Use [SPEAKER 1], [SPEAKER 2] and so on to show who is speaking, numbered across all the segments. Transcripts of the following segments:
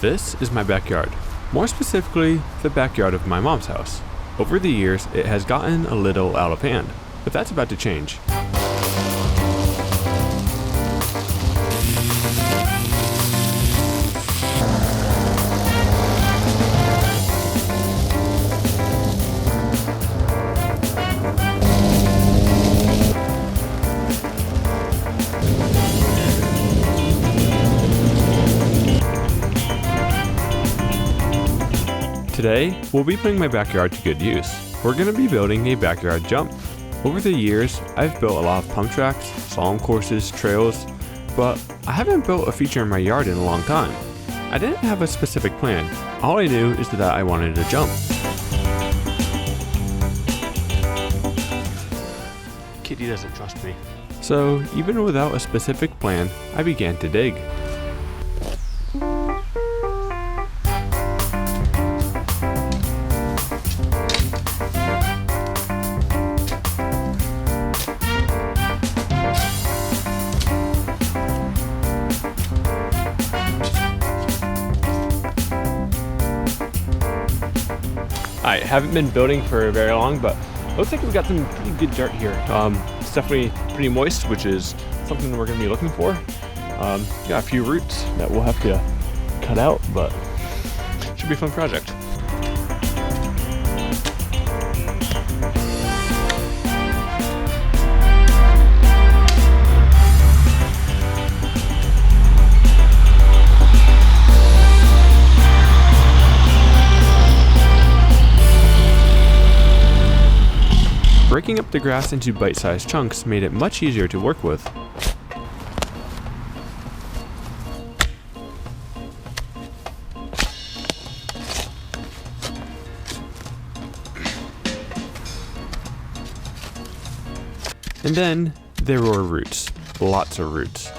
[SPEAKER 1] This is my backyard. More specifically, the backyard of my mom's house. Over the years, it has gotten a little out of hand, but that's about to change. Today, we'll be putting my backyard to good use. We're going to be building a backyard jump. Over the years, I've built a lot of pump tracks, slalom courses, trails, but I haven't built a feature in my yard in a long time. I didn't have a specific plan. All I knew is that I wanted to jump. Kitty doesn't trust me. So, even without a specific plan, I began to dig. I haven't been building for very long, but it looks like we've got some pretty good dirt here. It's definitely pretty moist, which is something we're going to be looking for. Got a few roots that we'll have to cut out, but it should be a fun project. Breaking up the grass into bite-sized chunks made it much easier to work with. And then there were roots, lots of roots.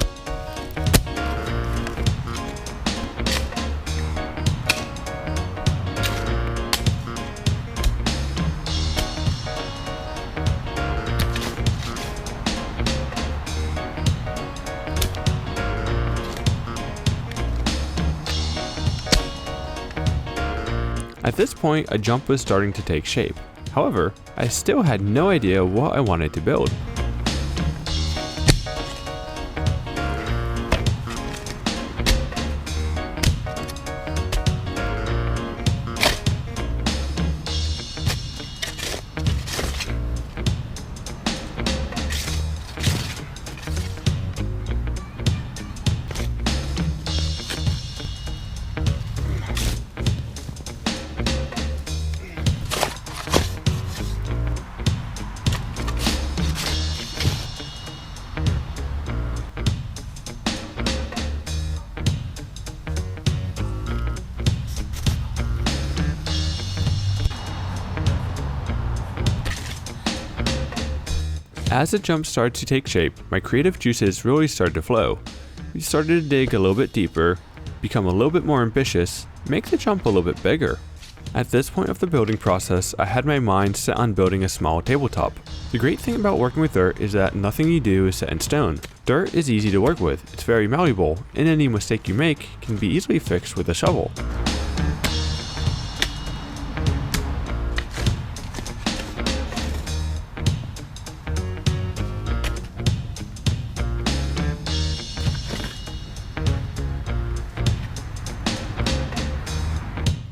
[SPEAKER 1] At this point, a jump was starting to take shape. However, I still had no idea what I wanted to build. As the jump started to take shape, my creative juices really started to flow. We started to dig a little bit deeper, become a little bit more ambitious, make the jump a little bit bigger. At this point of the building process, I had my mind set on building a small tabletop. The great thing about working with dirt is that nothing you do is set in stone. Dirt is easy to work with, it's very malleable, and any mistake you make can be easily fixed with a shovel.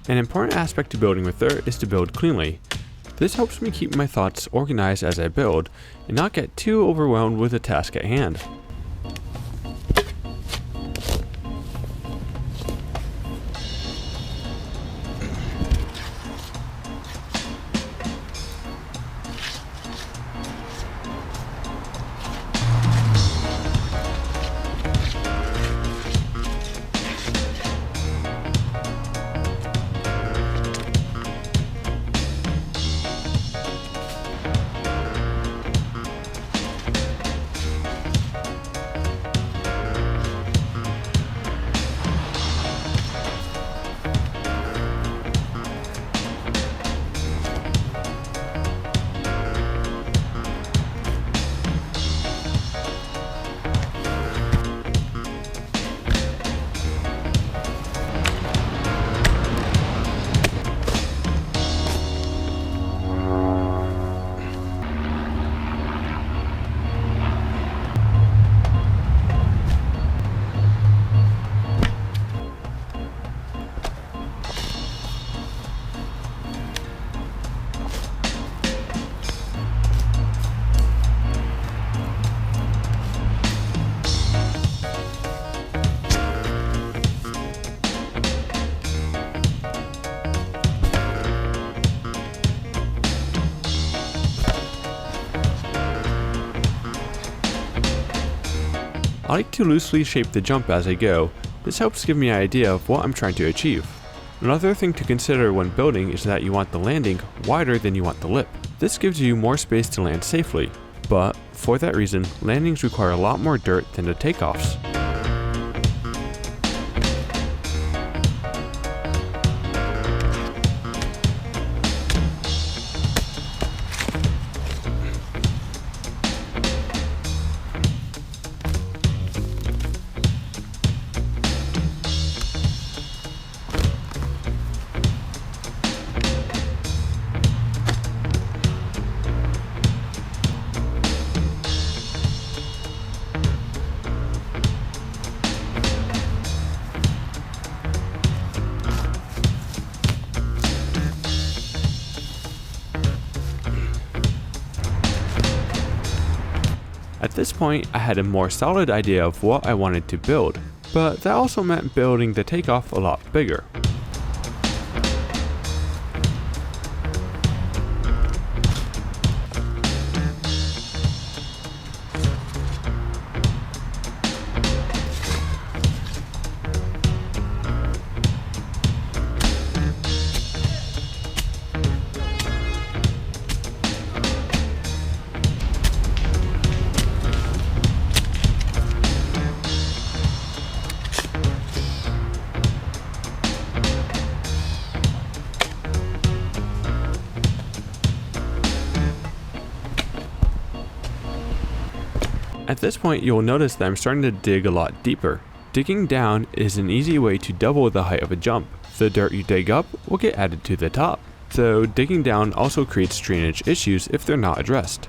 [SPEAKER 1] An important aspect to building with dirt is to build cleanly. This helps me keep my thoughts organized as I build and not get too overwhelmed with the task at hand. I like to loosely shape the jump as I go. This helps give me an idea of what I'm trying to achieve. Another thing to consider when building is that you want the landing wider than you want the lip. This gives you more space to land safely, but for that reason, landings require a lot more dirt than the takeoffs. At this point, I had a more solid idea of what I wanted to build, but that also meant building the takeoff a lot bigger. At this point, you'll notice that I'm starting to dig a lot deeper. Digging down is an easy way to double the height of a jump. The dirt you dig up will get added to the top. So digging down also creates drainage issues if they're not addressed.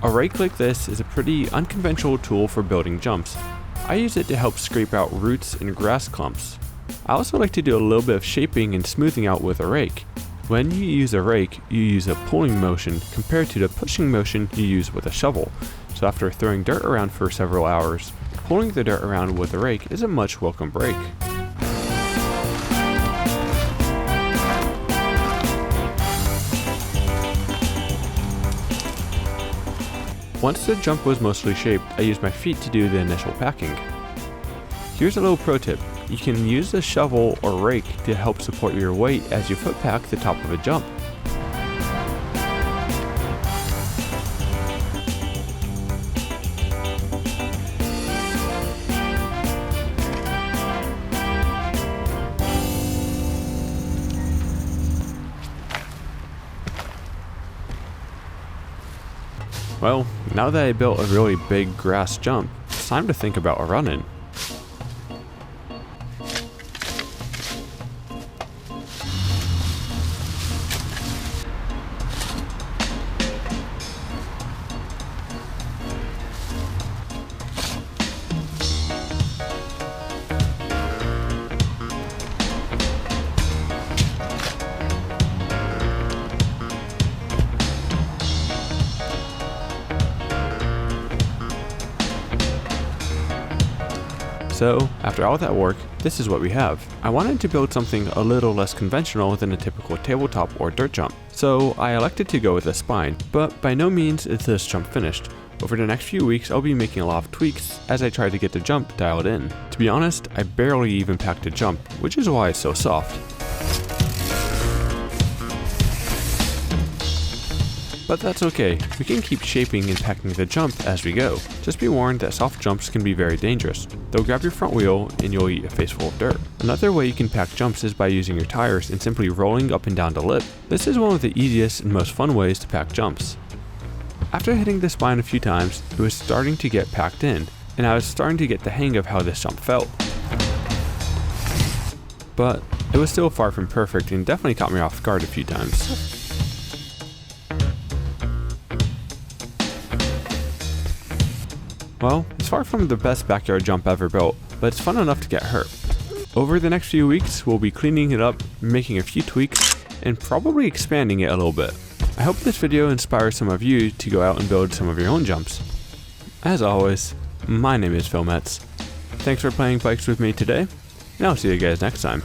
[SPEAKER 1] A rake like this is a pretty unconventional tool for building jumps. I use it to help scrape out roots and grass clumps. I also like to do a little bit of shaping and smoothing out with a rake. When you use a rake, you use a pulling motion compared to the pushing motion you use with a shovel. So after throwing dirt around for several hours, pulling the dirt around with a rake is a much welcome break. Once the jump was mostly shaped, I used my feet to do the initial packing. Here's a little pro tip. You can use a shovel or rake to help support your weight as you foot pack the top of a jump. Well, now that I built a really big grass jump, it's time to think about running. So, after all that work, this is what we have. I wanted to build something a little less conventional than a typical tabletop or dirt jump, so I elected to go with a spine, but by no means is this jump finished. Over the next few weeks, I'll be making a lot of tweaks as I try to get the jump dialed in. To be honest, I barely even packed a jump, which is why it's so soft. But that's okay, we can keep shaping and packing the jump as we go. Just be warned that soft jumps can be very dangerous. They'll grab your front wheel and you'll eat a face full of dirt. Another way you can pack jumps is by using your tires and simply rolling up and down the lip. This is one of the easiest and most fun ways to pack jumps. After hitting the spine a few times, it was starting to get packed in, and I was starting to get the hang of how this jump felt. But it was still far from perfect and definitely caught me off guard a few times. Well, it's far from the best backyard jump ever built, but it's fun enough to get hurt. Over the next few weeks, we'll be cleaning it up, making a few tweaks, and probably expanding it a little bit. I hope this video inspires some of you to go out and build some of your own jumps. As always, my name is Phil Metz. Thanks for playing bikes with me today, and I'll see you guys next time.